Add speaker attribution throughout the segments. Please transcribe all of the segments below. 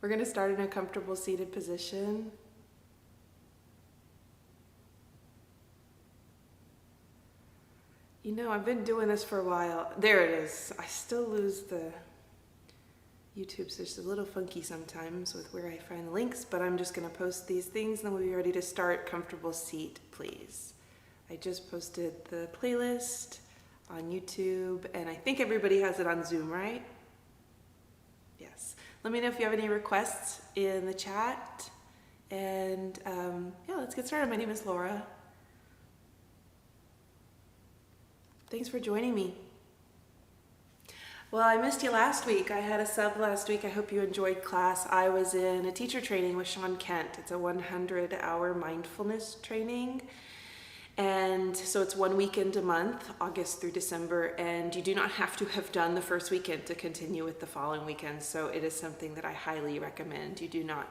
Speaker 1: We're going to start in a comfortable seated position. You know, I've been doing this for a while. There it is. I still lose the YouTube's just a little funky sometimes with where I find the links, but I'm just going to post these things and then we'll be ready to start. Comfortable seat, please. I just posted the playlist on YouTube and I think everybody has it on Zoom, right? Yes. Let me know if you have any requests in the chat. And yeah, let's get started. My name is Laura. Thanks for joining me. Well, I missed you last week. I had a sub last week. I hope you enjoyed class. I was in a teacher training with Sean Kent. It's a 100-hour mindfulness training. And so it's 1 weekend a month, August through December, and you do not have to have done the first weekend to continue with the following weekend. So it is something that I highly recommend. You do not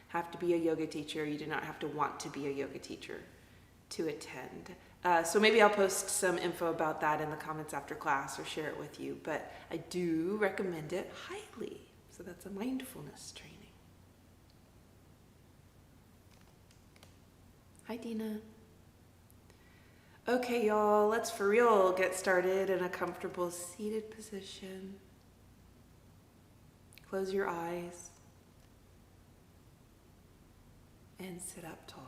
Speaker 1: have to be a yoga teacher. You do not have to want to be a yoga teacher to attend. So maybe I'll post some info about that in the comments after class or share it with you, but I do recommend it highly. So that's a mindfulness training. Hi, Dina. Okay, y'all, let's for real get started in a comfortable seated position. Close your eyes and sit up tall.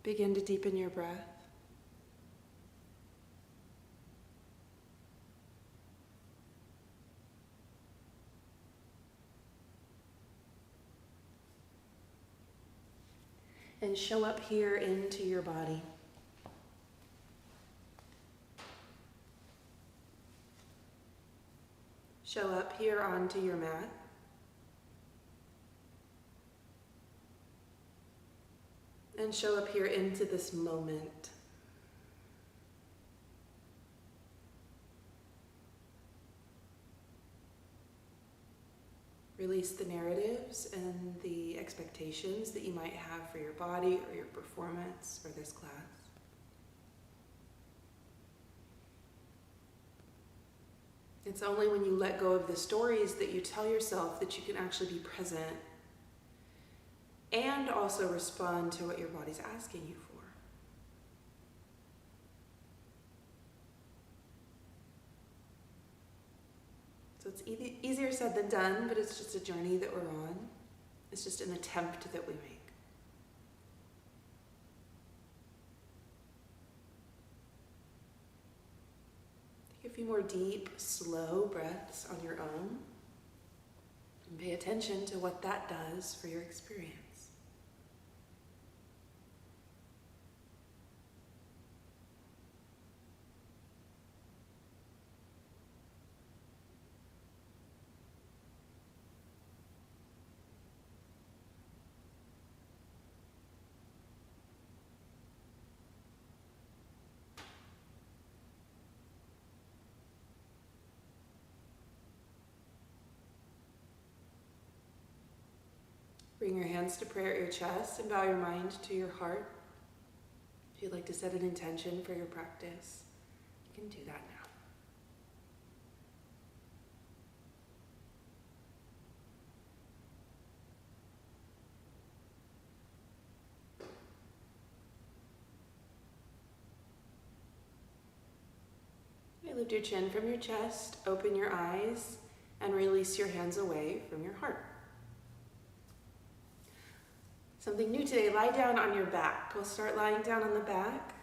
Speaker 1: Begin to deepen your breath. And show up here into your body. Show up here onto your mat. And show up here into this moment. Release the narratives and the expectations that you might have for your body or your performance or this class. It's only when you let go of the stories that you tell yourself that you can actually be present and also respond to what your body's asking you for. So it's easier said than done, but it's just a journey that we're on. It's just an attempt that we make. Take a few more deep, slow breaths on your own. And pay attention to what that does for your experience. Bring your hands to prayer at your chest and bow your mind to your heart. If you'd like to set an intention for your practice, you can do that now. Lift your chin from your chest, open your eyes, and release your hands away from your heart. Something new today, lie down on your back. We'll start lying down on the back.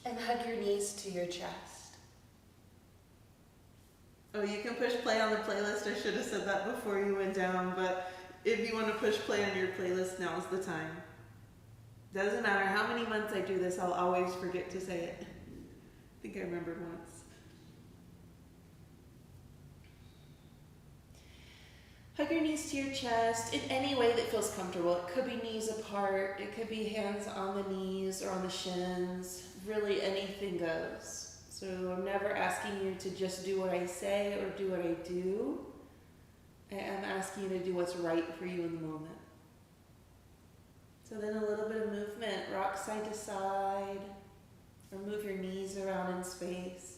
Speaker 1: And hug your knees to your chest. Oh, you can push play on the playlist. I should have said that before you went down, but if you want to push play on your playlist, now's the time. Doesn't matter how many months I do this, I'll always forget to say it. I think I remembered once. Hug your knees to your chest in any way that feels comfortable. It could be knees apart, it could be hands on the knees or on the shins. Really anything goes. So I'm never asking you to just do what I say or do what I do. I am asking you to do what's right for you in the moment. So So then a little bit of movement, rock side to side, or move your knees around in space.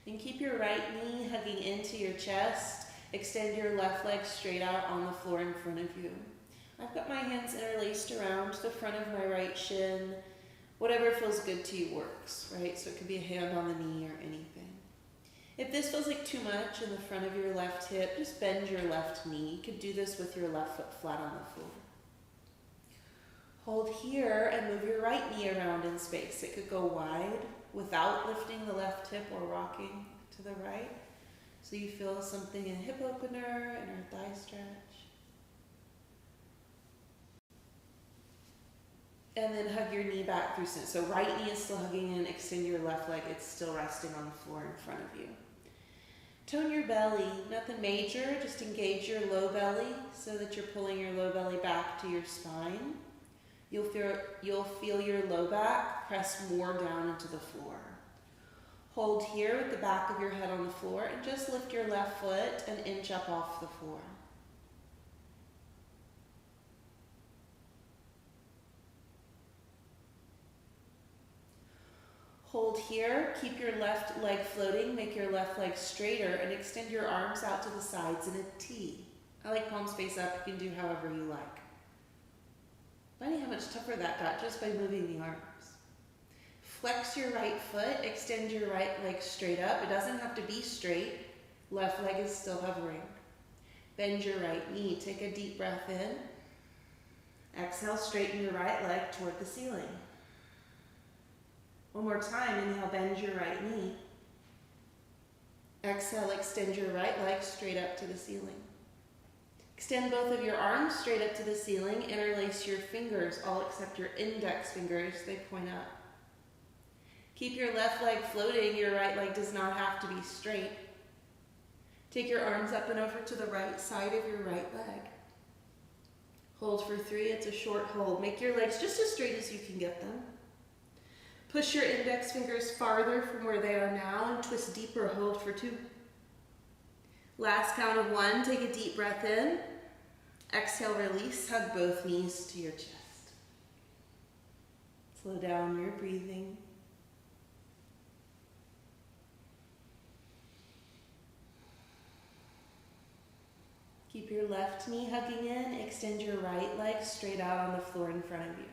Speaker 1: And keep your right knee hugging into your chest. Extend your left leg straight out on the floor in front of you. I've got my hands interlaced around the front of my right shin. Whatever feels good to you works, right? So it could be a hand on the knee or anything. If this feels like too much in the front of your left hip, just bend your left knee. You could do this with your left foot flat on the floor. Hold here and move your right knee around in space. It could go wide without lifting the left hip or rocking to the right. So you feel something in hip opener, inner thigh stretch. And then hug your knee back through center. So right knee is still hugging in, extend your left leg, it's still resting on the floor in front of you. Tone your belly, nothing major, just engage your low belly so that you're pulling your low belly back to your spine. You'll feel your low back press more down into the floor. Hold here with the back of your head on the floor and just lift your left foot an inch up off the floor. Hold here, keep your left leg floating, make your left leg straighter, and extend your arms out to the sides in a T. I like palms face up, you can do however you like. Funny how much tougher that got just by moving the arms. Flex your right foot, extend your right leg straight up. It doesn't have to be straight. Left leg is still hovering. Bend your right knee, take a deep breath in. Exhale, straighten your right leg toward the ceiling. One more time, inhale, bend your right knee. Exhale, extend your right leg straight up to the ceiling. Extend both of your arms straight up to the ceiling. Interlace your fingers, all except your index fingers. They point up. Keep your left leg floating. Your right leg does not have to be straight. Take your arms up and over to the right side of your right leg. Hold for 3. It's a short hold. Make your legs just as straight as you can get them. Push your index fingers farther from where they are now and twist deeper. Hold for 2. Last count of 1. Take a deep breath in. Exhale, release. Hug both knees to your chest. Slow down your breathing. Keep your left knee hugging in. Extend your right leg straight out on the floor in front of you.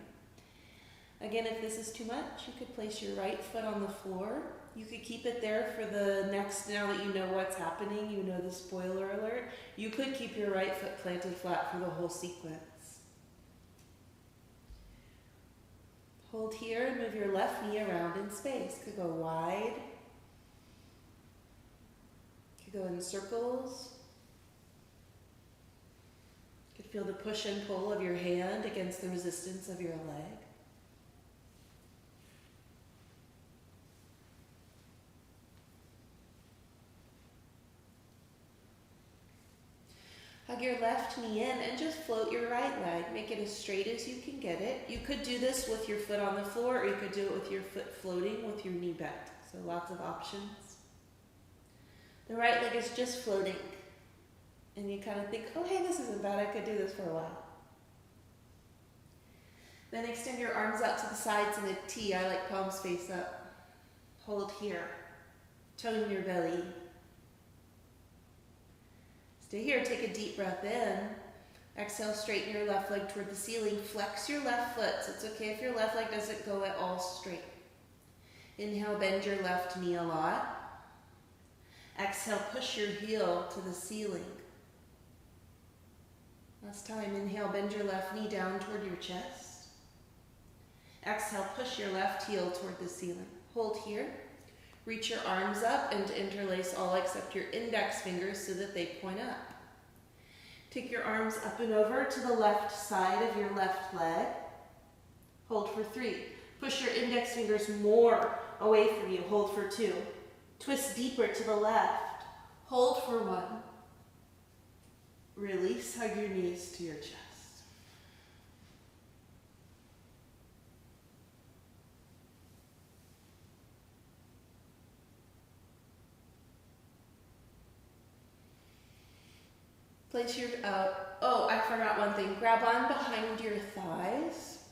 Speaker 1: Again, if this is too much, you could place your right foot on the floor. You could keep it there for the next, now that you know what's happening, you know the spoiler alert, you could keep your right foot planted flat for the whole sequence. Hold here and move your left knee around in space. Could go wide. Could go in circles. Could feel the push and pull of your hand against the resistance of your leg. Hug your left knee in and just float your right leg. Make it as straight as you can get it. You could do this with your foot on the floor, or you could do it with your foot floating with your knee bent. So lots of options. The right leg is just floating. And you kind of think, oh, hey, this isn't bad. I could do this for a while. Then extend your arms out to the sides in a T. I like palms face up. Hold here. Tone your belly. Stay here, take a deep breath in. Exhale, straighten your left leg toward the ceiling. Flex your left foot, so it's okay if your left leg doesn't go at all straight. Inhale, bend your left knee a lot. Exhale, push your heel to the ceiling. Last time, inhale, bend your left knee down toward your chest. Exhale, push your left heel toward the ceiling. Hold here. Reach your arms up and interlace all except your index fingers so that they point up. Take your arms up and over to the left side of your left leg. Hold for 3. Push your index fingers more away from you. Hold for 2. Twist deeper to the left. Hold for 1. Release, hug your knees to your chest. Place your, oh, I forgot one thing. Grab on behind your thighs.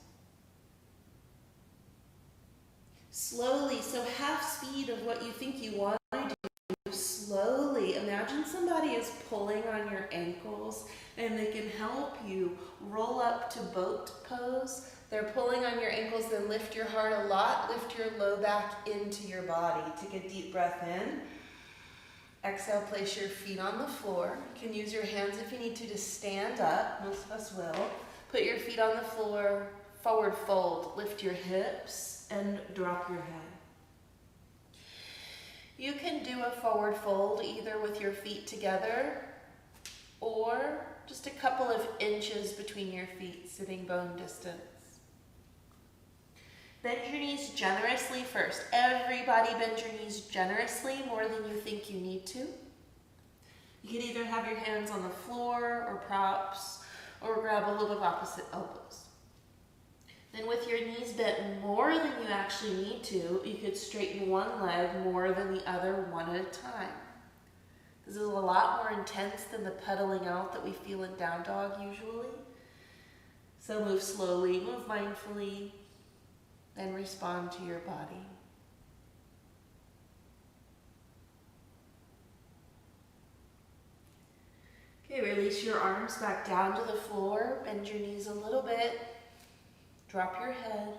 Speaker 1: Slowly, so half speed of what you think you want to do. Slowly, imagine somebody is pulling on your ankles and they can help you roll up to boat pose. They're pulling on your ankles, then lift your heart a lot, lift your low back into your body. Take a deep breath in. Exhale, place your feet on the floor. You can use your hands if you need to stand up. Most of us will. Put your feet on the floor, forward fold. Lift your hips and drop your head. You can do a forward fold either with your feet together or just a couple of inches between your feet, sitting bone distance. Bend your knees generously first. Everybody bend your knees generously, more than you think you need to. You can either have your hands on the floor or props, or grab a little bit of opposite elbows. Then with your knees bent more than you actually need to, you could straighten one leg more than the other one at a time. This is a lot more intense than the pedaling out that we feel in down dog usually. So move slowly, move mindfully, and respond to your body. Okay, release your arms back down to the floor, bend your knees a little bit, drop your head,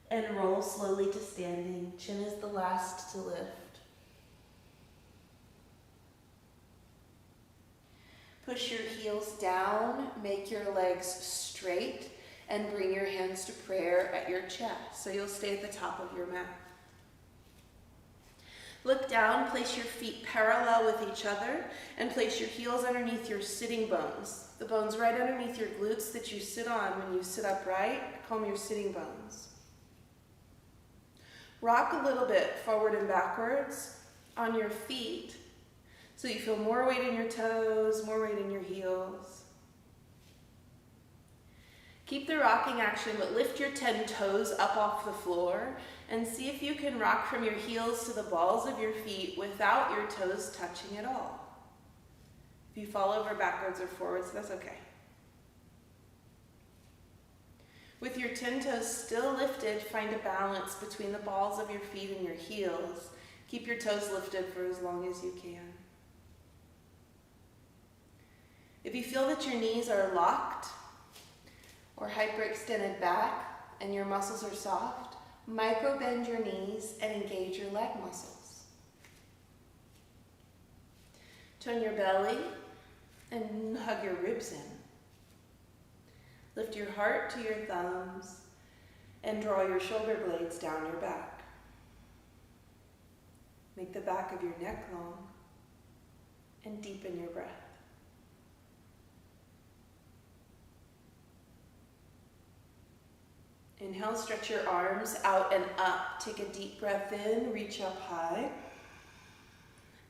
Speaker 1: and roll slowly to standing. Chin is the last to lift. Push your heels down, make your legs straight, and bring your hands to prayer at your chest. So you'll stay at the top of your mat. Look down, place your feet parallel with each other, and place your heels underneath your sitting bones. The bones right underneath your glutes that you sit on when you sit upright, I call them your sitting bones. Rock a little bit forward and backwards on your feet so you feel more weight in your toes, more weight in your heels. Keep the rocking action, but lift your 10 toes up off the floor and see if you can rock from your heels to the balls of your feet without your toes touching at all. If you fall over backwards or forwards, that's okay. With your 10 toes still lifted, find a balance between the balls of your feet and your heels. Keep your toes lifted for as long as you can. If you feel that your knees are locked or hyperextended back and your muscles are soft, micro bend your knees and engage your leg muscles. Tone your belly and hug your ribs in. Lift your heart to your thumbs and draw your shoulder blades down your back. Make the back of your neck long and deepen your breath. Inhale, stretch your arms out and up. Take a deep breath in, reach up high.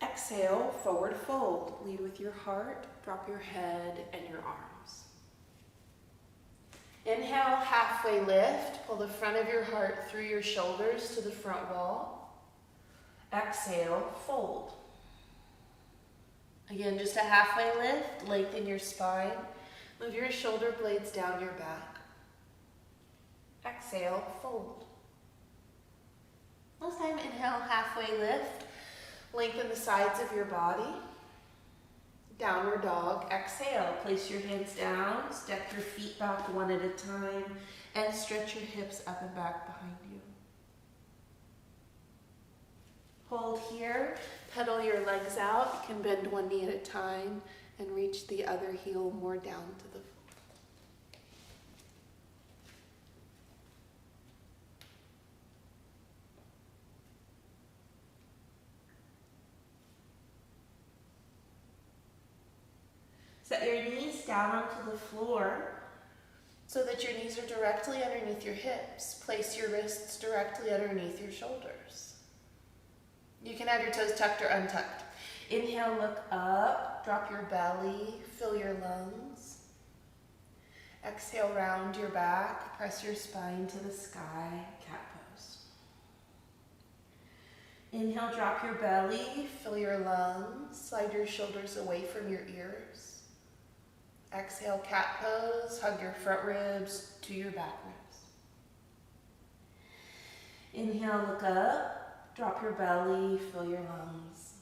Speaker 1: Exhale, forward fold. Lead with your heart, drop your head and your arms. Inhale, halfway lift. Pull the front of your heart through your shoulders to the front wall. Exhale, fold. Again, just a halfway lift. Lengthen your spine. Move your shoulder blades down your back. Exhale, fold. Last time, inhale, halfway lift. Lengthen the sides of your body. Downward dog. Exhale, place your hands down. Step your feet back one at a time. And stretch your hips up and back behind you. Hold here. Pedal your legs out. You can bend one knee at a time and reach the other heel more down to the floor. Set your knees down onto the floor so that your knees are directly underneath your hips. Place your wrists directly underneath your shoulders. You can have your toes tucked or untucked. Inhale, look up, drop your belly, fill your lungs. Exhale, round your back, press your spine to the sky, cat pose. Inhale, drop your belly, fill your lungs, slide your shoulders away from your ears. Exhale, cat pose, hug your front ribs to your back ribs. Inhale, look up, drop your belly, fill your lungs.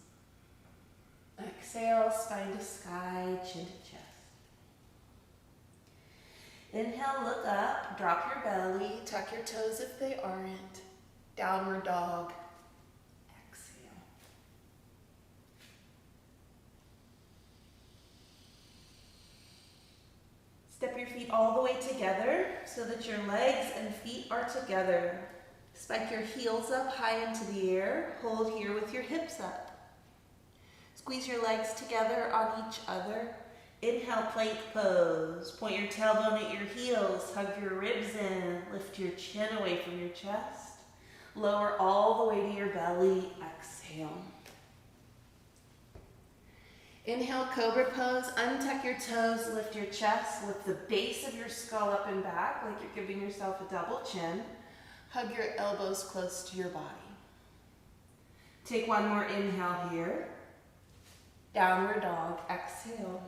Speaker 1: Exhale, spine to sky, chin to chest. Inhale, look up, drop your belly, tuck your toes if they aren't. Downward dog. Exhale. Step your feet all the way together so that your legs and feet are together. Spike your heels up high into the air. Hold here with your hips up. Squeeze your legs together on each other. Inhale, plank pose. Point your tailbone at your heels. Hug your ribs in. Lift your chin away from your chest. Lower all the way to your belly. Exhale. Inhale, cobra pose. Untuck your toes. Lift your chest. Lift the base of your skull up and back like you're giving yourself a double chin. Hug your elbows close to your body. Take one more inhale here. Downward dog. Exhale.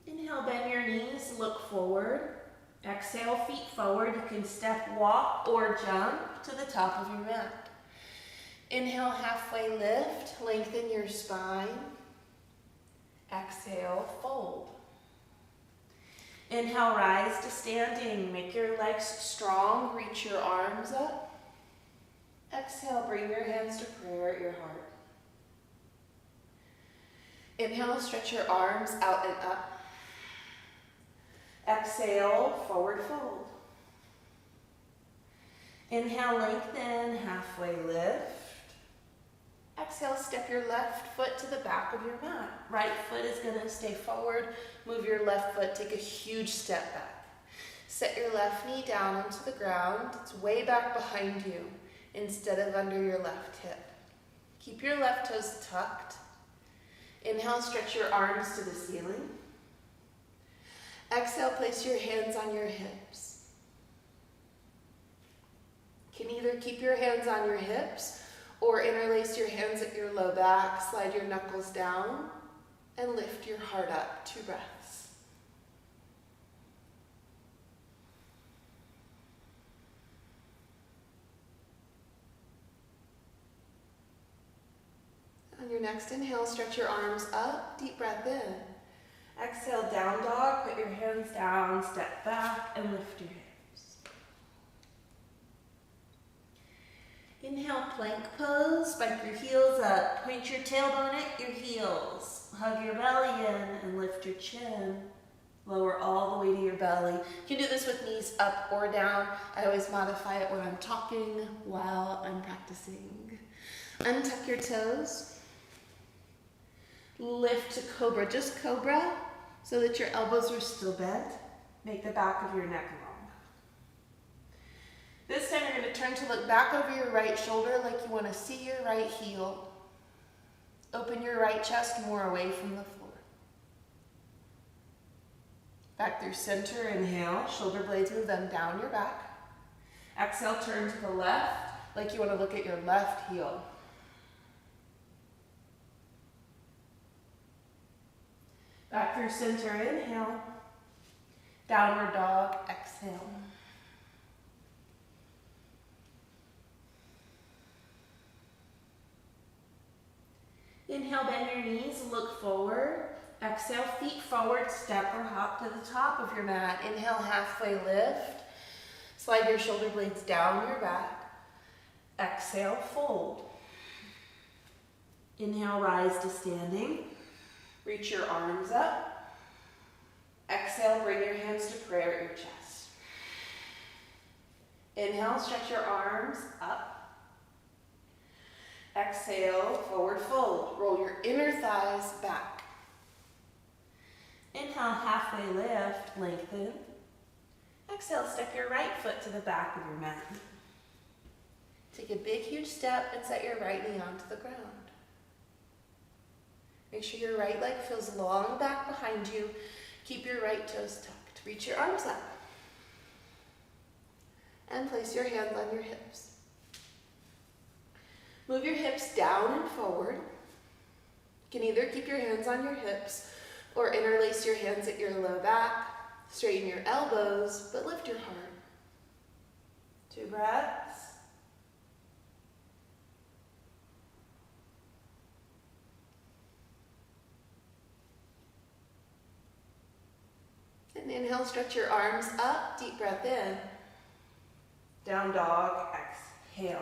Speaker 1: Inhale, bend your knees, look forward. Exhale, feet forward. You can step, walk, or jump to the top of your mat. Inhale, halfway lift, lengthen your spine. Exhale, fold. Inhale, rise to standing. Make your legs strong, reach your arms up. Exhale, bring your hands to prayer at your heart. Inhale, stretch your arms out and up. Exhale, forward fold. Inhale, lengthen, halfway lift. Exhale, step your left foot to the back of your mat. Right foot is going to stay forward. Move your left foot, take a huge step back. Set your left knee down onto the ground. It's way back behind you instead of under your left hip. Keep your left toes tucked. Inhale, stretch your arms to the ceiling. Exhale, place your hands on your hips. You can either keep your hands on your hips or interlace your hands at your low back, slide your knuckles down, and lift your heart up. 2 breaths. On your next inhale, stretch your arms up, deep breath in. Exhale, down dog, put your hands down, step back, and lift your hips. Inhale, plank pose, spike your heels up, point your tailbone at your heels, hug your belly in, and lift your chin. Lower all the way to your belly. You can do this with knees up or down. I always modify it when I'm talking while I'm practicing. Untuck your toes. Lift to cobra, just cobra, so that your elbows are still bent. Make the back of your neck long. This time you're going to turn to look back over your right shoulder like you want to see your right heel. Open your right chest more away from the floor. Back through center, inhale, shoulder blades move them down your back. Exhale, turn to the left like you want to look at your left heel. Back through center, inhale. Downward dog, exhale. Inhale, bend your knees, look forward. Exhale, feet forward, step or hop to the top of your mat. Inhale, halfway lift. Slide your shoulder blades down your back. Exhale, fold. Inhale, rise to standing. Reach your arms up. Exhale, bring your hands to prayer at your chest. Inhale, stretch your arms up. Exhale, forward fold. Roll your inner thighs back. Inhale, halfway lift, lengthen. Exhale, step your right foot to the back of your mat. Take a big, huge step and set your right knee onto the ground. Make sure your right leg feels long back behind you. Keep your right toes tucked. Reach your arms up. And place your hands on your hips. Move your hips down and forward. You can either keep your hands on your hips or interlace your hands at your low back. Straighten your elbows, but lift your heart. 2 breaths. And inhale, stretch your arms up. Deep breath in. Down dog, exhale.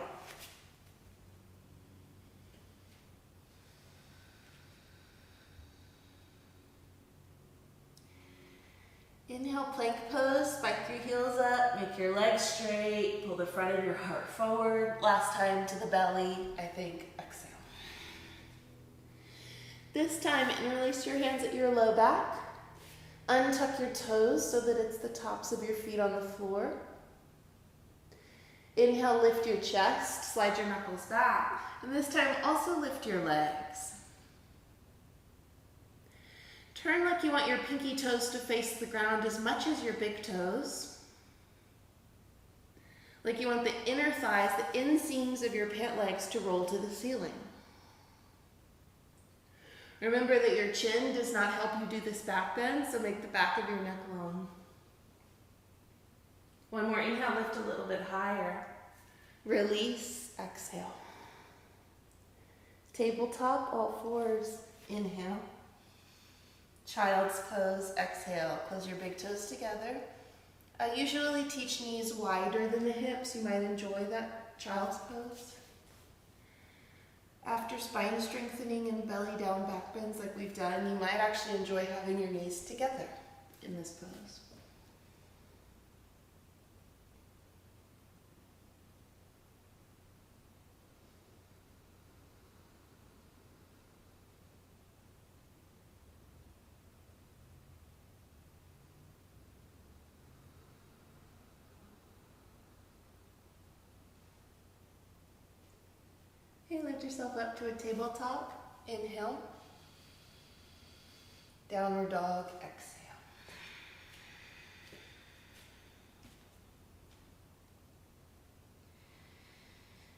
Speaker 1: Inhale, plank pose, spike your heels up, make your legs straight, pull the front of your heart forward. Last time to the belly, I think, exhale. This time, interlace your hands at your low back. Untuck your toes so that it's the tops of your feet on the floor. Inhale, lift your chest, slide your knuckles back. And this time, also lift your legs. Turn like you want your pinky toes to face the ground as much as your big toes. Like you want the inner thighs, the inseams of your pant legs to roll to the ceiling. Remember that your chin does not help you do this back bend, so make the back of your neck long. One more inhale, lift a little bit higher. Release, exhale. Tabletop, all fours, inhale. Child's pose, exhale. Close your big toes together. I usually teach knees wider than the hips. You might enjoy that child's pose. After spine strengthening and belly down back bends like we've done, you might actually enjoy having your knees together in this pose. Okay, lift yourself up to a tabletop. Inhale. Downward dog, exhale.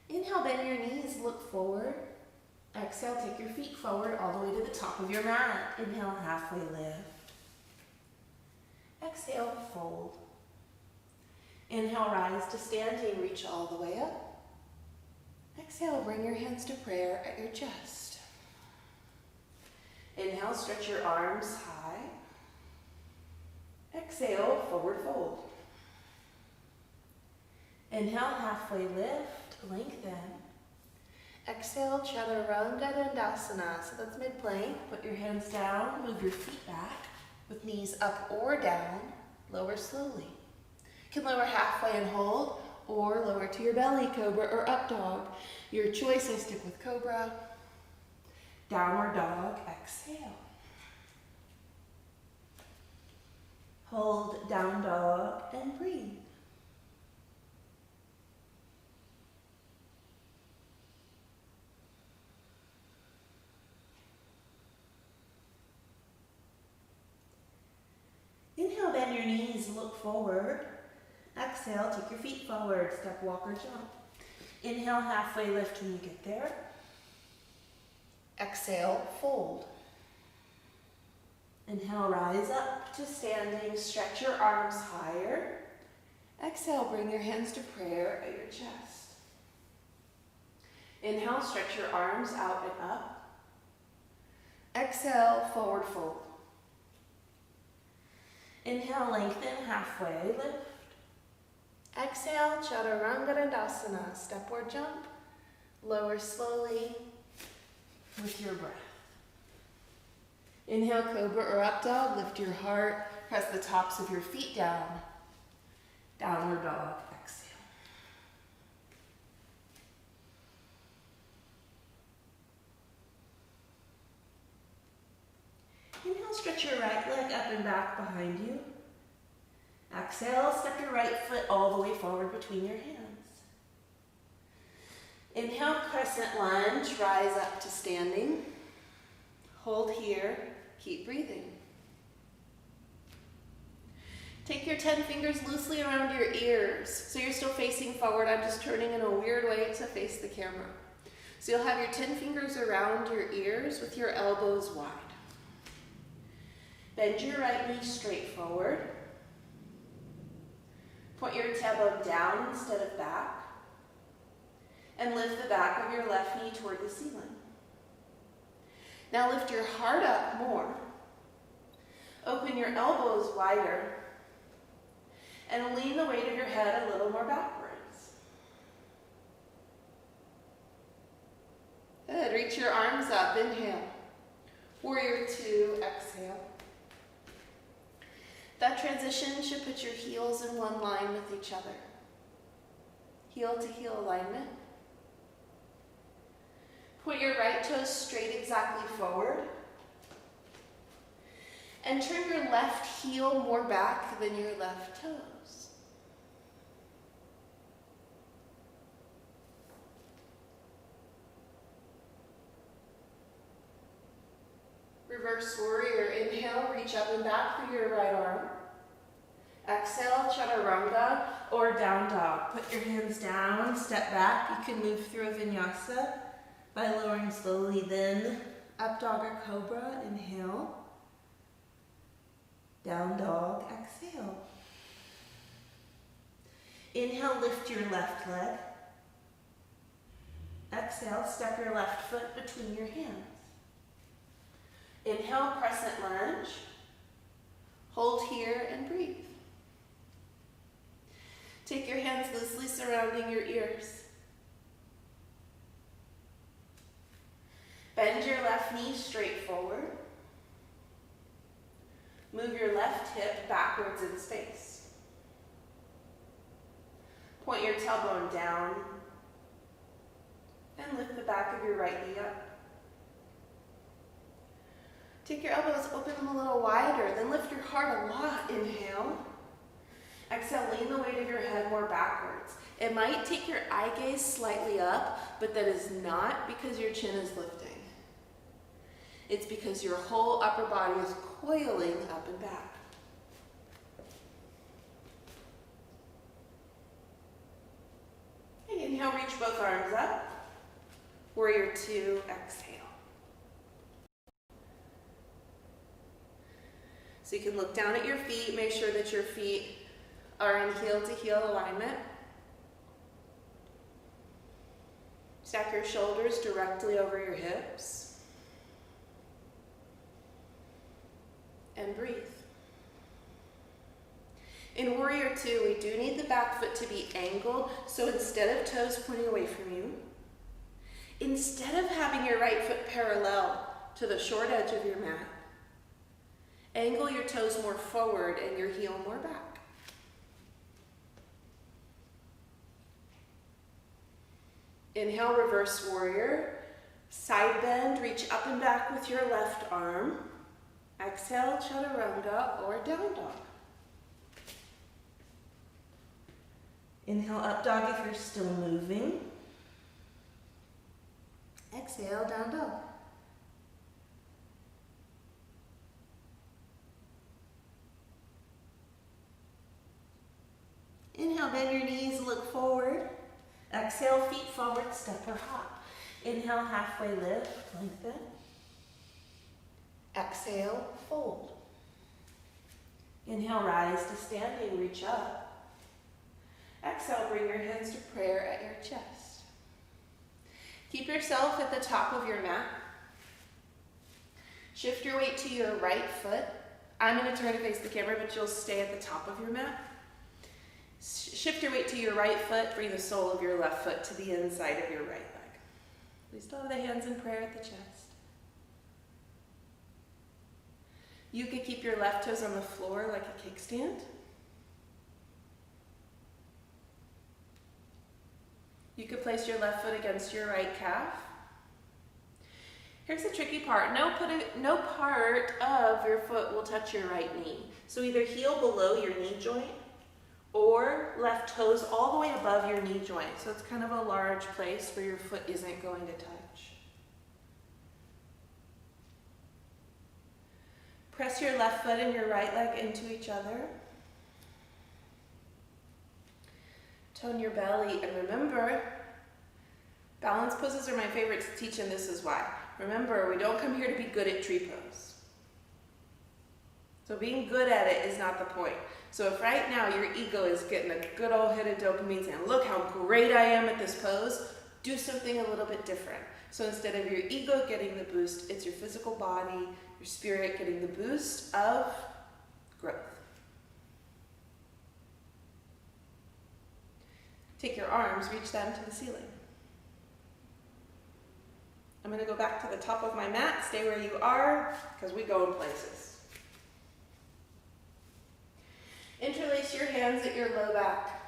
Speaker 1: Inhale, bend your knees, look forward. Exhale, take your feet forward all the way to the top of your mat. Inhale, halfway lift. Exhale, fold. Inhale, rise to standing, reach all the way up. Exhale, bring your hands to prayer at your chest. Inhale, stretch your arms high. Exhale, forward fold. Inhale, halfway lift, lengthen. Exhale, Chaturanga Dandasana. So that's mid-plank. Put your hands down, move your feet back with knees up or down. Lower slowly. You can lower halfway and hold, or lower to your belly, cobra or up dog. Your choice, I stick with cobra. Downward dog, exhale. Hold down dog and breathe. Inhale, bend your knees, look forward. Exhale, take your feet forward, step, walk, or jump. Inhale, halfway lift when you get there. Exhale, fold. Inhale, rise up to standing, stretch your arms higher. Exhale, bring your hands to prayer at your chest. Inhale, stretch your arms out and up. Exhale, forward fold. Inhale, lengthen, halfway lift. Exhale, Chaturanga Dandasana, step or jump. Lower slowly with your breath. Inhale, cobra or up dog, lift your heart, press the tops of your feet down. Downward dog, exhale. Inhale, stretch your right leg up and back behind you. Exhale, step your right foot all the way forward between your hands. Inhale, crescent lunge, rise up to standing. Hold here, keep breathing. Take your 10 fingers loosely around your ears. So you're still facing forward. I'm just turning in a weird way to face the camera. So you'll have your 10 fingers around your ears with your elbows wide. Bend your right knee straight forward. Point your tailbone down instead of back. And lift the back of your left knee toward the ceiling. Now lift your heart up more. Open your elbows wider. And lean the weight of your head a little more backwards. Good. Reach your arms up. Inhale. Warrior two. Exhale. That transition should put your heels in one line with each other. Heel to heel alignment. Point your right toes straight exactly forward. And turn your left heel more back than your left toes. Reverse warrior. Inhale, reach up and back through your right arm. Exhale, chaturanga or down dog. Put your hands down, step back. You can move through a vinyasa by lowering slowly, then up dog or cobra. Inhale. Down dog, exhale. Inhale, lift your left leg. Exhale, step your left foot between your hands. Inhale, crescent lunge. Hold here and breathe. Take your hands loosely surrounding your ears. Bend your left knee straight forward. Move your left hip backwards in space. Point your tailbone down and lift the back of your right knee up. Take your elbows, open them a little wider, then lift your heart a lot. Inhale. Exhale, lean the weight of your head more backwards. It might take your eye gaze slightly up, but that is not because your chin is lifting. It's because your whole upper body is coiling up and back. Okay, inhale, reach both arms up. Warrior two, exhale. So you can look down at your feet, make sure that your feet are in heel to heel alignment. Stack your shoulders directly over your hips. And breathe. In warrior two, we do need the back foot to be angled, so instead of toes pointing away from you, instead of having your right foot parallel to the short edge of your mat, angle your toes more forward and your heel more back. Inhale, reverse warrior. Side bend, reach up and back with your left arm. Exhale, chaturanga or down dog. Inhale, up dog if you're still moving. Exhale, down dog. Inhale, bend your knees, look forward. Exhale, feet forward, step or hop. Inhale, halfway lift, lengthen. Exhale, fold. Inhale, rise to standing, reach up. Exhale, bring your hands to prayer at your chest. Keep yourself at the top of your mat. Shift your weight to your right foot. I'm going to turn to face the camera, but you'll stay at the top of your mat. Shift your weight to your right foot. Bring the sole of your left foot to the inside of your right leg. We still have the hands in prayer at the chest. You could keep your left toes on the floor like a kickstand. You could place your left foot against your right calf. Here's the tricky part. No part of your foot will touch your right knee. So either heel below your knee joint or left toes all the way above your knee joint. So it's kind of a large place where your foot isn't going to touch. Press your left foot and your right leg into each other. Tone your belly, and remember, balance poses are my favorite to teach, and this is why. Remember, we don't come here to be good at tree pose. So being good at it is not the point. So if right now your ego is getting a good old hit of dopamine saying, look how great I am at this pose, do something a little bit different. So instead of your ego getting the boost, it's your physical body, your spirit getting the boost of growth. Take your arms, reach them to the ceiling. I'm going to go back to the top of my mat. Stay where you are, because we go in places. Interlace your hands at your low back.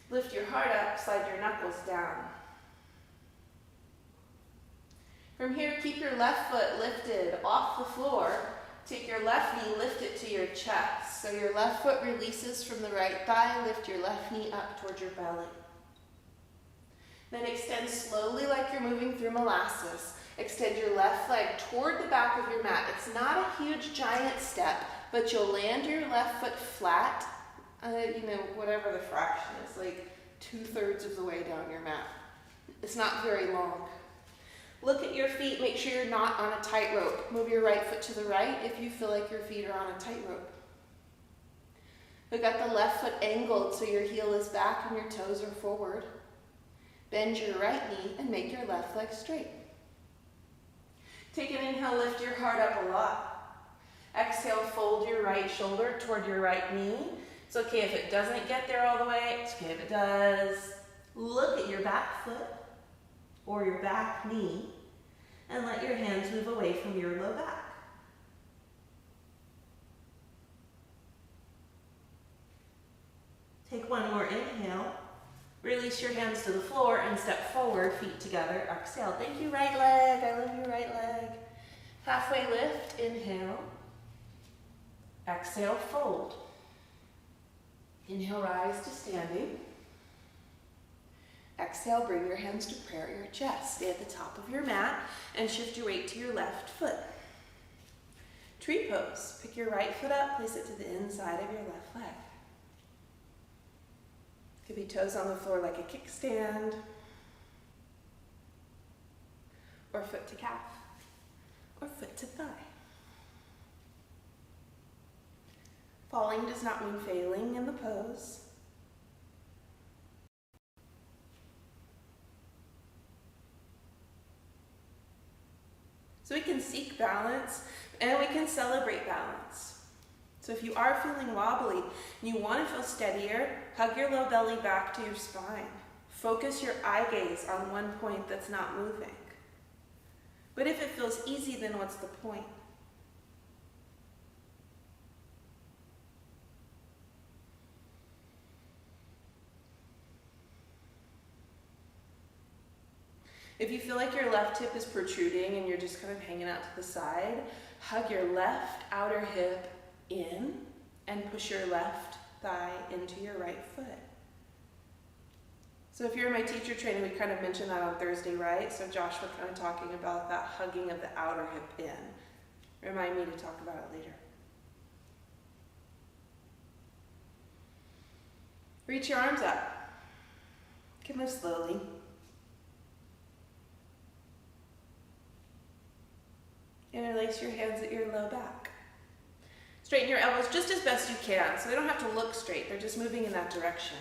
Speaker 1: Lift your heart up, slide your knuckles down. From here, keep your left foot lifted off the floor. Take your left knee, lift it to your chest. So your left foot releases from the right thigh. Lift your left knee up towards your belly. Then extend slowly like you're moving through molasses. Extend your left leg toward the back of your mat. It's not a huge giant step, but you'll land your left foot flat, whatever the fraction is, like 2/3 of the way down your mat. It's not very long. Look at your feet. Make sure you're not on a tightrope. Move your right foot to the right if you feel like your feet are on a tightrope. We've got the left foot angled so your heel is back and your toes are forward. Bend your right knee and make your left leg straight. Take an inhale, lift your heart up a lot. Exhale, fold your right shoulder toward your right knee. It's okay if it doesn't get there all the way. It's okay if it does. Look at your back foot or your back knee and let your hands move away from your low back. Take one more inhale. Release your hands to the floor and step forward, feet together. Exhale. Thank you, right leg. I love your right leg. Halfway lift, inhale. Exhale, fold. Inhale, rise to standing. Exhale, bring your hands to prayer at your chest. Stay at the top of your mat and shift your weight to your left foot. Tree pose. Pick your right foot up, place it to the inside of your left leg. Could be toes on the floor like a kickstand, or foot to calf, or foot to thigh. Falling does not mean failing in the pose. So we can seek balance and we can celebrate balance. So if you are feeling wobbly and you want to feel steadier, hug your low belly back to your spine. Focus your eye gaze on one point that's not moving. But if it feels easy, then what's the point? If you feel like your left hip is protruding and you're just kind of hanging out to the side, hug your left outer hip in and push your left thigh into your right foot. So if you're in my teacher training, we kind of mentioned that on Thursday, right? So Josh was kind of talking about that hugging of the outer hip in. Remind me to talk about it later. Reach your arms up. You can move slowly. Interlace your hands at your low back. Straighten your elbows just as best you can, so they don't have to look straight, they're just moving in that direction.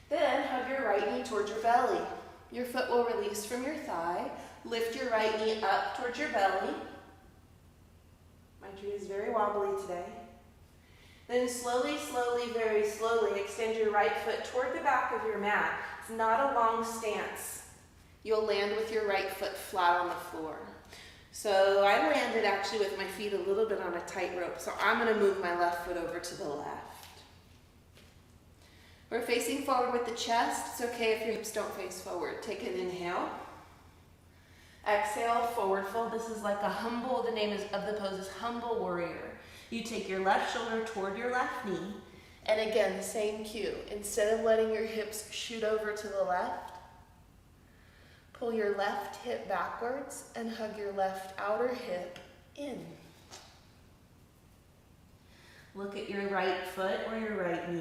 Speaker 1: Then hug your right knee towards your belly. Your foot will release from your thigh. Lift your right knee up towards your belly. My tree is very wobbly today. Then slowly, very slowly, extend your right foot toward the back of your mat. It's not a long stance. You'll land with your right foot flat on the floor. So I landed actually with my feet a little bit on a tightrope, so I'm going to move my left foot over to the left. We're facing forward with the chest. It's okay if your hips don't face forward. Take an inhale. Exhale, forward fold. This is like a humble, the name of the pose is humble warrior. You take your left shoulder toward your left knee, and again, the same cue. Instead of letting your hips shoot over to the left, pull your left hip backwards and hug your left outer hip in. Look at your right foot or your right knee.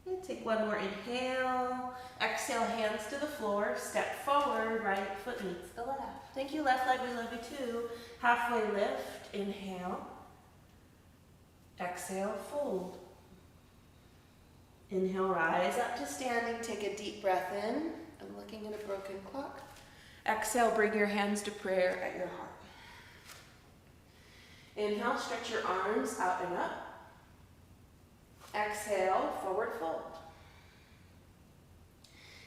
Speaker 1: And take one more inhale. Exhale, hands to the floor. Step forward, right foot meets the left. Thank you, left leg, we love you too. Halfway lift, inhale. Exhale, fold. Inhale, rise up to standing. Take a deep breath in. I'm looking at a broken clock. Exhale, bring your hands to prayer at your heart. Inhale, stretch your arms out and up. Exhale, forward fold.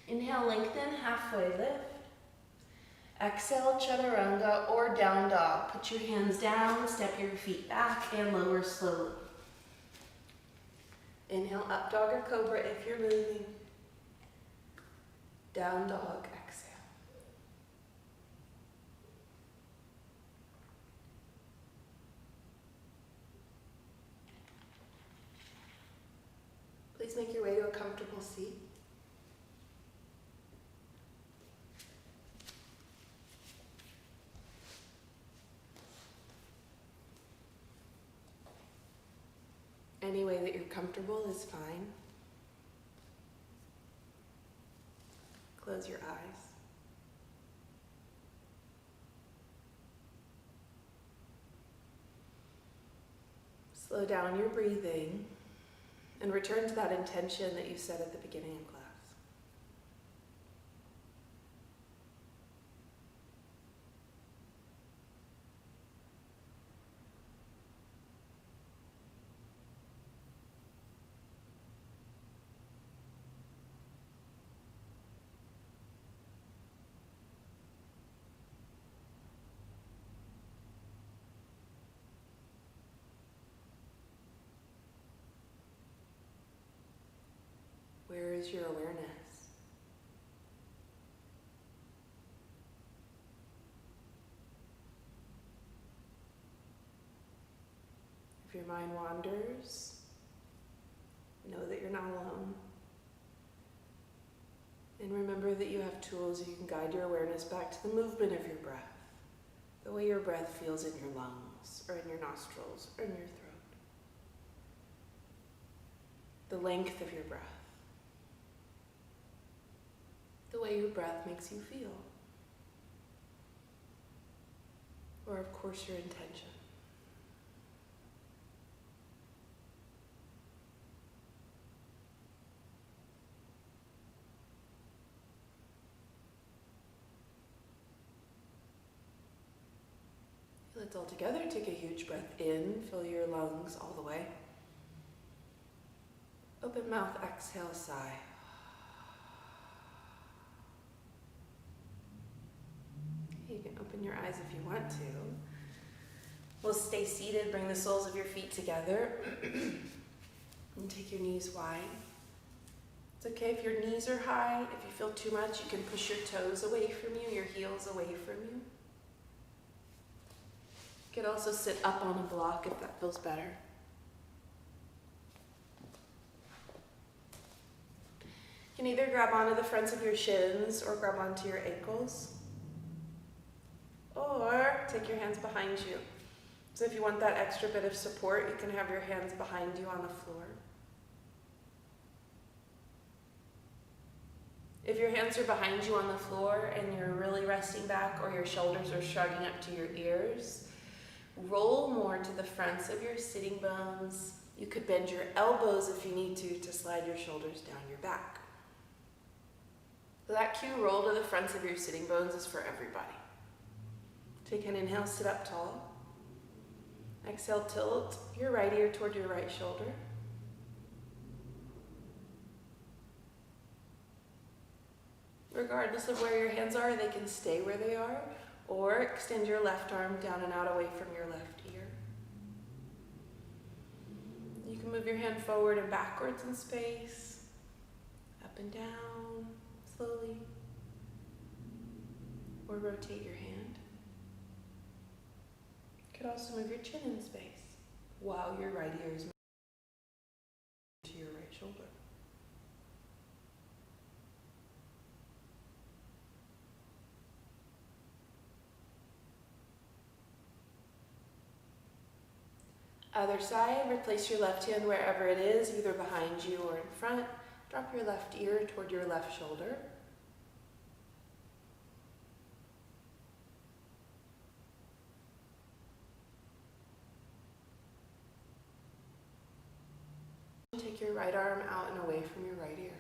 Speaker 1: Inhale, lengthen, halfway lift. Exhale, chaturanga or down dog. Put your hands down, step your feet back, and lower slowly. Inhale, up dog or cobra if you're moving. Down dog, exhale. Please make your way to a comfortable seat. Any way that you're comfortable is fine. Close your eyes. Slow down your breathing and return to that intention that you set at the beginning of class. Where is your awareness? If your mind wanders, know that you're not alone. And remember that you have tools you can guide your awareness back to the movement of your breath, the way your breath feels in your lungs, or in your nostrils, or in your throat. The length of your breath. The way your breath makes you feel. Or, of course, your intention. Let's all together take a huge breath in, fill your lungs all the way. Open mouth, exhale, sigh. You can open your eyes if you want to. We'll stay seated, bring the soles of your feet together, and take your knees wide. It's okay if your knees are high. If you feel too much, you can push your toes away from you, your heels away from you. You could also sit up on a block if that feels better. You can either grab onto the fronts of your shins or grab onto your ankles. Or take your hands behind you. So if you want that extra bit of support, you can have your hands behind you on the floor. If your hands are behind you on the floor and you're really resting back or your shoulders are shrugging up to your ears, roll more to the fronts of your sitting bones. You could bend your elbows if you need to slide your shoulders down your back. So that cue roll to the fronts of your sitting bones is for everybody. Take an inhale, sit up tall. Exhale, tilt your right ear toward your right shoulder. Regardless of where your hands are, they can stay where they are, or extend your left arm down and out away from your left ear. You can move your hand forward and backwards in space, up and down, slowly, or rotate your hand. You could also move your chin in space while your right ear is moving to your right shoulder. Other side, replace your left hand wherever it is, either behind you or in front. Drop your left ear toward your left shoulder. Take your right arm out and away from your right ear.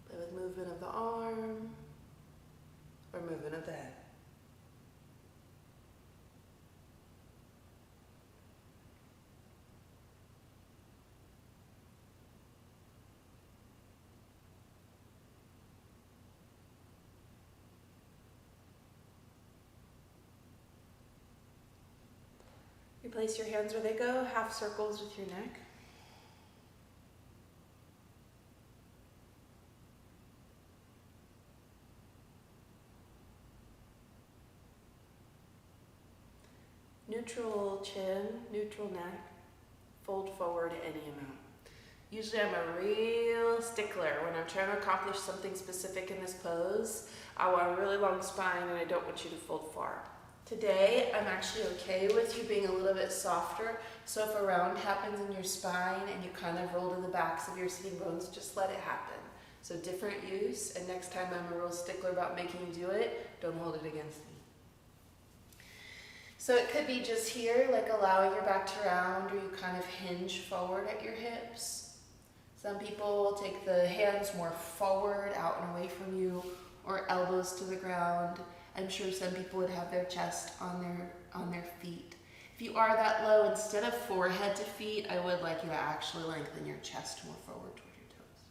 Speaker 1: Play with movement of the arm or movement of the head. Replace your hands where they go, half circles with your neck. Neutral chin, neutral neck, fold forward any amount. Usually I'm a real stickler when I'm trying to accomplish something specific in this pose. I want a really long spine and I don't want you to fold far. Today, I'm actually okay with you being a little bit softer, so if a round happens in your spine and you kind of roll to the backs of your sitting bones, just let it happen. So different use, and next time I'm a real stickler about making you do it, don't hold it against me. So it could be just here, like allowing your back to round, or you kind of hinge forward at your hips. Some people will take the hands more forward, out and away from you, or elbows to the ground. I'm sure some people would have their chest on their feet. If you are that low, instead of forehead to feet, I would like you to actually lengthen your chest more forward toward your toes.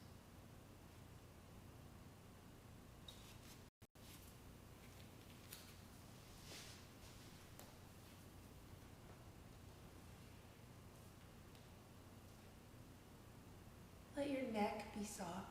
Speaker 1: Let your neck be soft.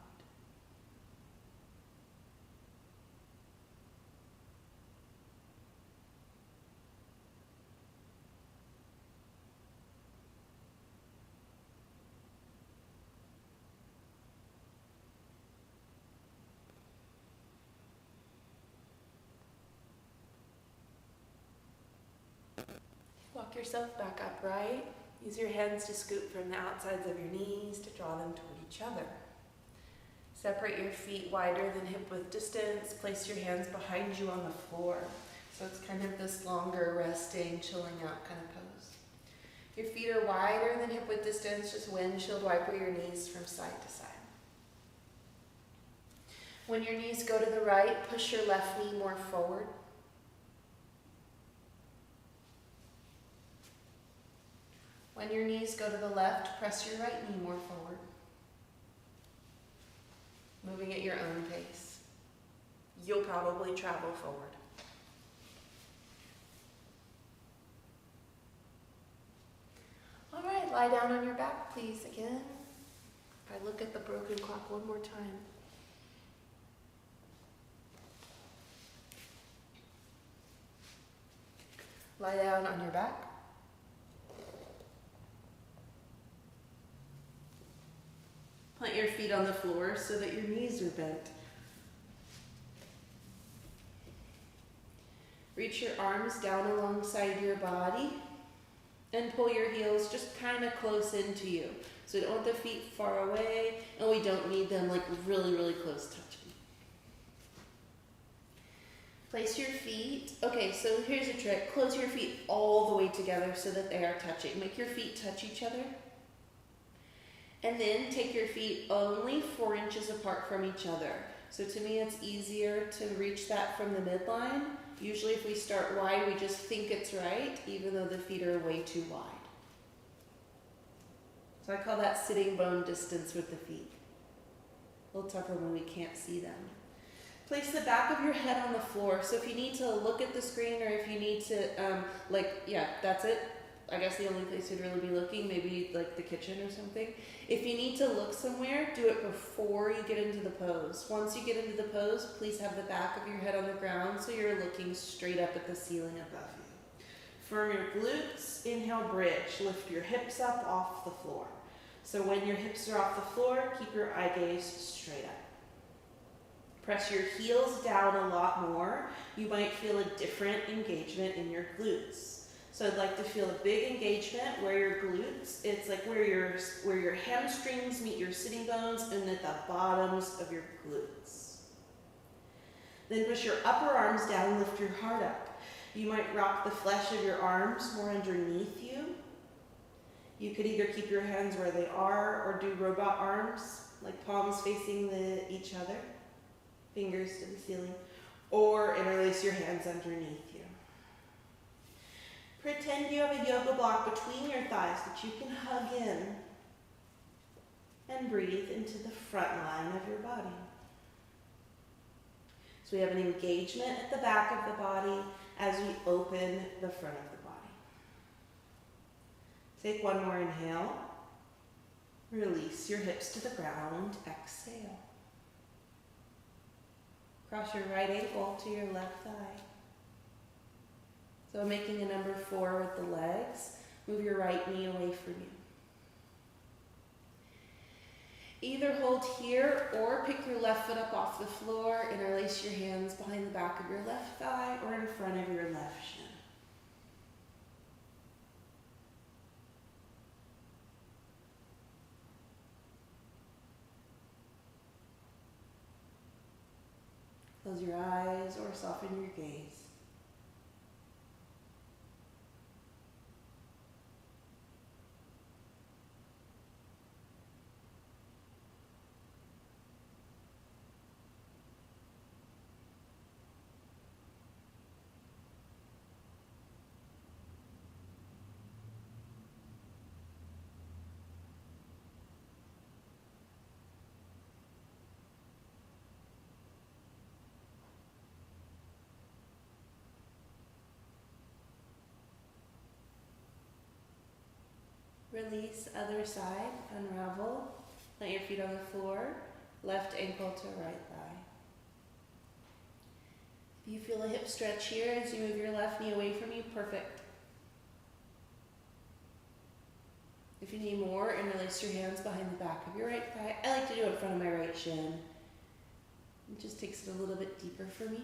Speaker 1: Walk yourself back upright. Use your hands to scoop from the outsides of your knees to draw them toward each other. Separate your feet wider than hip width distance. Place your hands behind you on the floor. So it's kind of this longer, resting, chilling out kind of pose. Your feet are wider than hip width distance. Just windshield wiper your knees from side to side. When your knees go to the right, push your left knee more forward. When your knees go to the left, press your right knee more forward. Moving at your own pace. You'll probably travel forward. All right, lie down on your back, please, again. If I look at the broken clock one more time. Lie down on your back. Plant your feet on the floor so that your knees are bent. Reach your arms down alongside your body and pull your heels just kind of close into you. So we don't want the feet far away and we don't need them like really, really close touching. Place your feet. Okay, so here's a trick. Close your feet all the way together so that they are touching. Make your feet touch each other. And then take your feet only 4 inches apart from each other. So to me, it's easier to reach that from the midline. Usually if we start wide, we just think it's right, even though the feet are way too wide. So I call that sitting bone distance with the feet. A little tougher when we can't see them. Place the back of your head on the floor. So if you need to look at the screen or if you need to, that's it. I guess the only place you'd really be looking, maybe like the kitchen or something. If you need to look somewhere, do it before you get into the pose. Once you get into the pose, please have the back of your head on the ground so you're looking straight up at the ceiling above you. For your glutes, inhale, bridge. Lift your hips up off the floor. So when your hips are off the floor, keep your eye gaze straight up. Press your heels down a lot more. You might feel a different engagement in your glutes. So I'd like to feel a big engagement where your glutes, it's like where your hamstrings meet your sitting bones and at the bottoms of your glutes. Then push your upper arms down, lift your heart up. You might rock the flesh of your arms more underneath you. You could either keep your hands where they are or do robot arms, like palms facing each other, fingers to the ceiling, or interlace your hands underneath you. Pretend you have a yoga block between your thighs that you can hug in and breathe into the front line of your body. So we have an engagement at the back of the body as we open the front of the body. Take one more inhale. Release your hips to the ground. Exhale. Cross your right ankle to your left thigh. So I'm making a number 4 with the legs. Move your right knee away from you. Either hold here or pick your left foot up off the floor, interlace your hands behind the back of your left thigh or in front of your left shin. Close your eyes or soften your gaze. Release, other side, unravel. Plant your feet on the floor, left ankle to right thigh. If you feel a hip stretch here as you move your left knee away from you, perfect. If you need more, interlace your hands behind the back of your right thigh. I like to do it in front of my right shin. It just takes it a little bit deeper for me.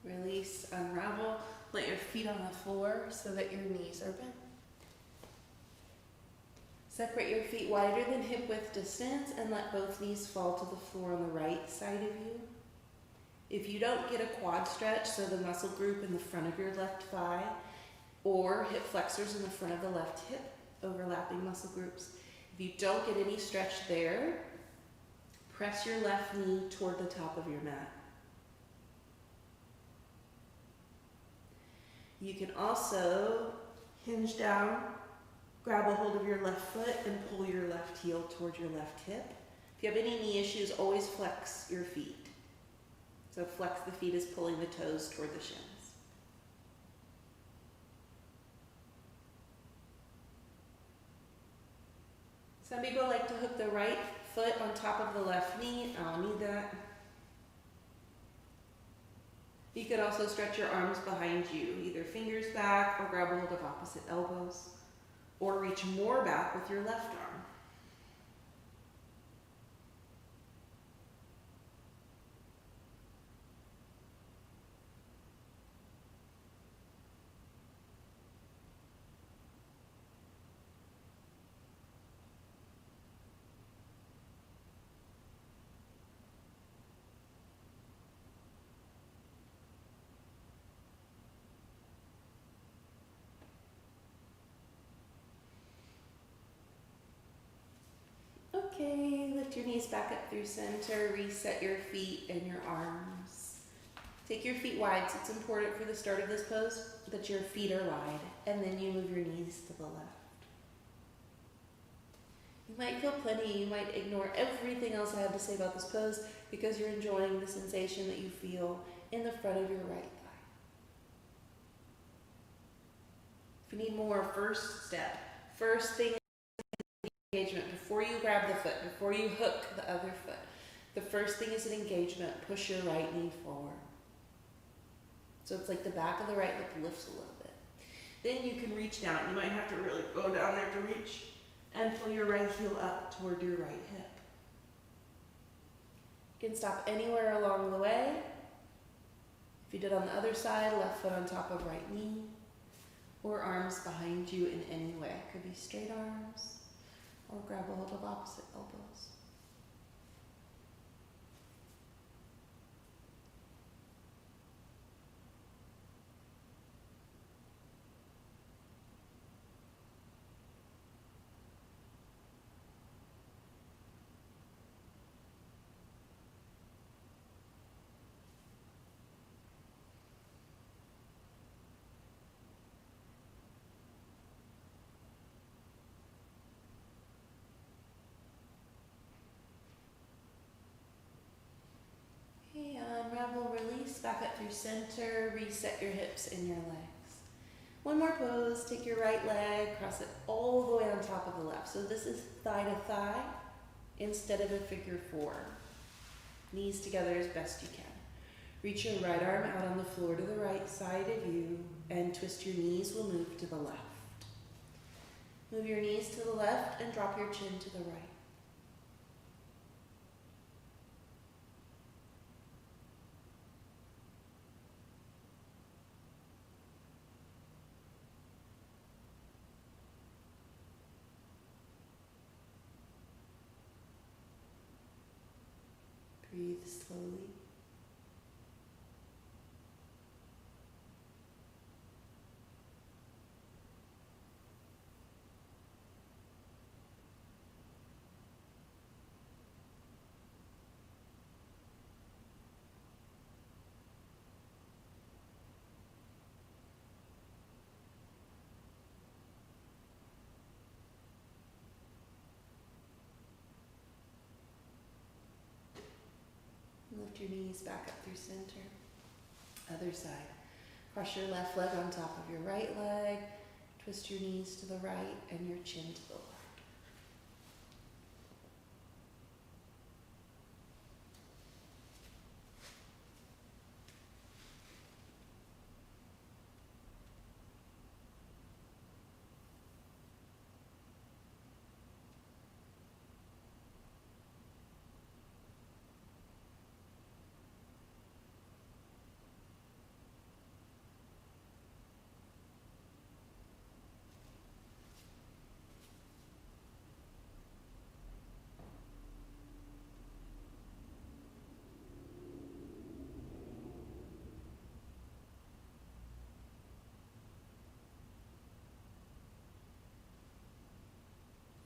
Speaker 1: Release, unravel, plant your feet on the floor so that your knees are bent. Separate your feet wider than hip width distance and let both knees fall to the floor on the right side of you. If you don't get a quad stretch, so the muscle group in the front of your left thigh, or hip flexors in the front of the left hip, overlapping muscle groups, if you don't get any stretch there, press your left knee toward the top of your mat. You can also hinge down, grab a hold of your left foot and pull your left heel toward your left hip. If you have any knee issues, always flex your feet. So flex the feet is pulling the toes toward the shins. Some people like to hook the right foot on top of the left knee. I don't need that. You could also stretch your arms behind you, either fingers back or grab a hold of opposite elbows, or reach more back with your left arm. Okay, lift your knees back up through center, reset your feet and your arms. Take your feet wide, so it's important for the start of this pose that your feet are wide, and then you move your knees to the left. You might feel plenty, you might ignore everything else I have to say about this pose because you're enjoying the sensation that you feel in the front of your right thigh. If you need more, first step. First thing is engagement. Before you grab the foot, before you hook the other foot, the first thing is an engagement. Push your right knee forward. So it's like the back of the right hip lifts a little bit. Then you can reach down. You might have to really go down there to reach and pull your right heel up toward your right hip. You can stop anywhere along the way. If you did on the other side, left foot on top of right knee, or arms behind you in any way. It could be straight arms, or grab a hold of opposite elbows. Unravel, release, back up through center, reset your hips and your legs. One more pose, take your right leg, cross it all the way on top of the left. So this is thigh to thigh instead of a figure four. Knees together as best you can. Reach your right arm out on the floor to the right side of you and twist your knees, will move to the left. Move your knees to the left and drop your chin to the right. Breathe slowly. Lift your knees back up through center. Other side. Cross your left leg on top of your right leg. Twist your knees to the right and your chin to the left.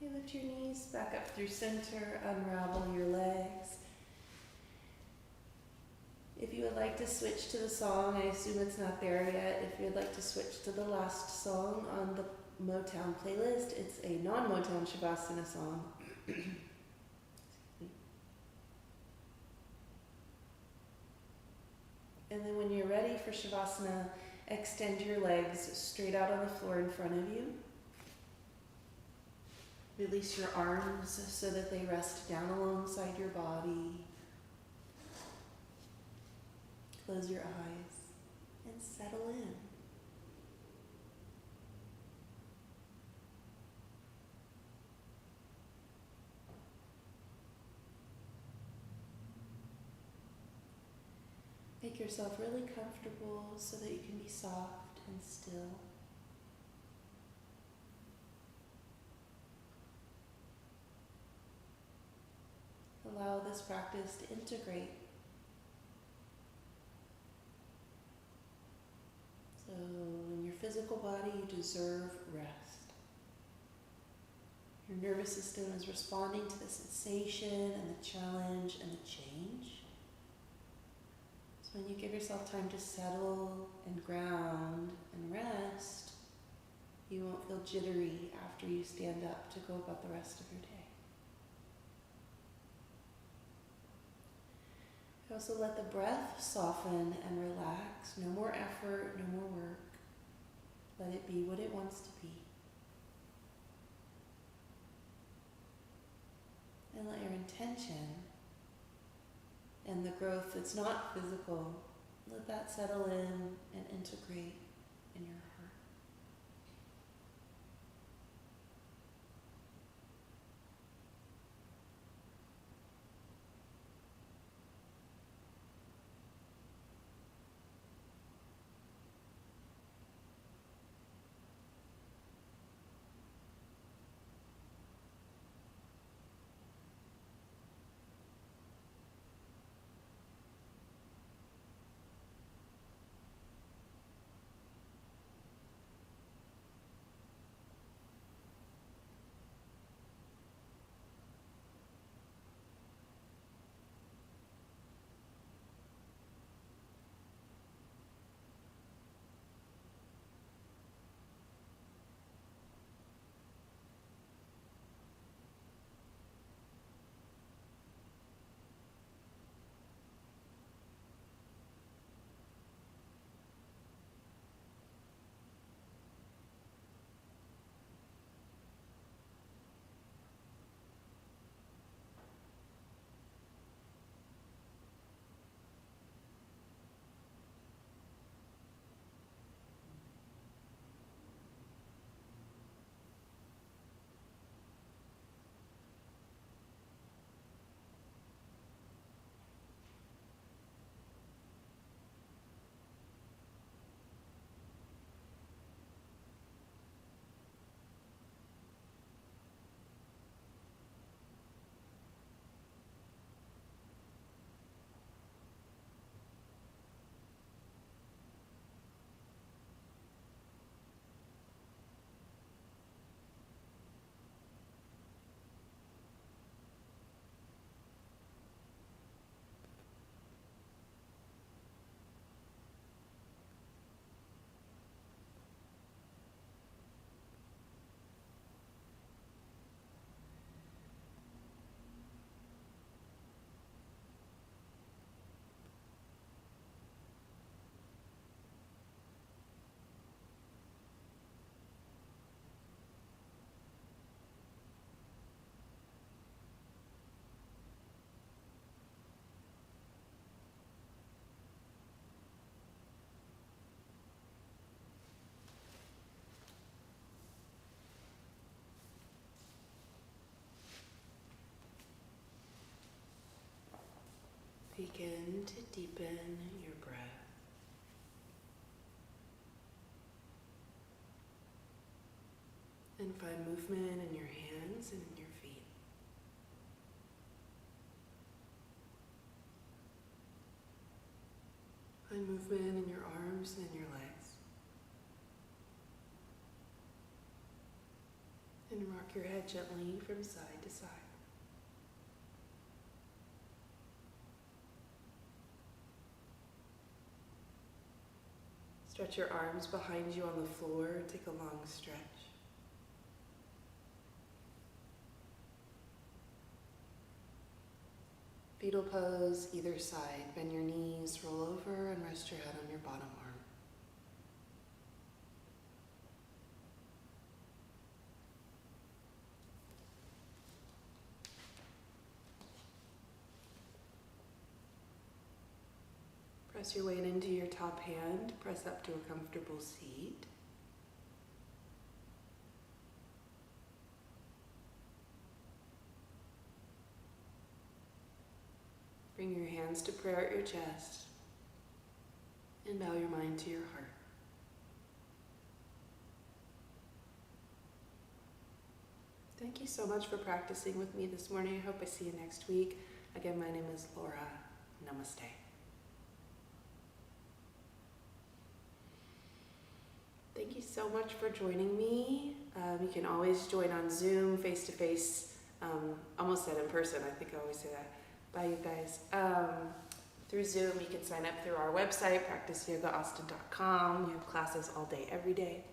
Speaker 1: You lift your knees back up through center, unravel your legs. If you would like to switch to the song, I assume it's not there yet. If you'd like to switch to the last song on the Motown playlist, it's a non-Motown Shavasana song. And then when you're ready for Shavasana, extend your legs straight out on the floor in front of you. Release your arms so that they rest down alongside your body. Close your eyes and settle in. Make yourself really comfortable so that you can be soft and still. Allow this practice to integrate. So in your physical body, you deserve rest. Your nervous system is responding to the sensation and the challenge and the change. So when you give yourself time to settle and ground and rest, you won't feel jittery after you stand up to go about the rest of your day. You also let the breath soften and relax. No more effort, no more work. Let it be what it wants to be. And let your intention and the growth that's not physical, let that settle in and integrate in your heart. Begin to deepen your breath. And find movement in your hands and in your feet. Find movement in your arms and in your legs. And rock your head gently from side to side. Stretch your arms behind you on the floor. Take a long stretch. Fetal pose, either side. Bend your knees, roll over, and rest your head on your bottom arm. Press your weight into your top hand. Press up to a comfortable seat. Bring your hands to prayer at your chest and bow your mind to your heart. Thank you so much for practicing with me this morning. I hope I see you next week. Again, my name is Laura. Namaste. Thank you so much for joining me. You can always join on Zoom, face-to-face, almost said in person, I think I always say that. Bye, you guys. Through Zoom, you can sign up through our website, practiceyogaAustin.com. We have classes all day, every day.